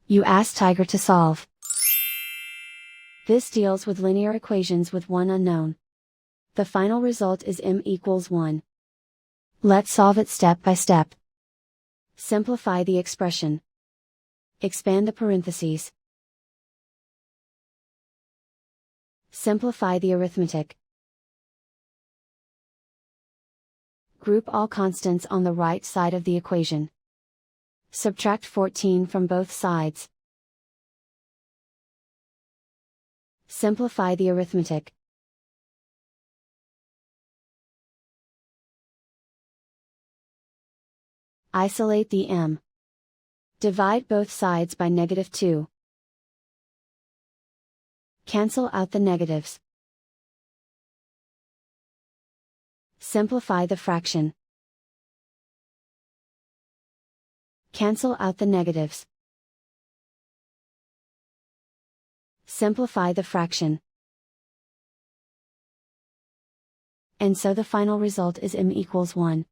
You ask Tiger to solve. This deals with linear equations with one unknown. The final result is m equals 1. Let's solve it step by step. Simplify the expression. Expand the parentheses. Simplify the arithmetic. Group all constants on the right side of the equation. Subtract 14 from both sides. Simplify the arithmetic. Isolate the m. Divide both sides by -2. Cancel out the negatives. Simplify the fraction. Cancel out the negatives. Simplify the fraction. And so the final result is m equals 1.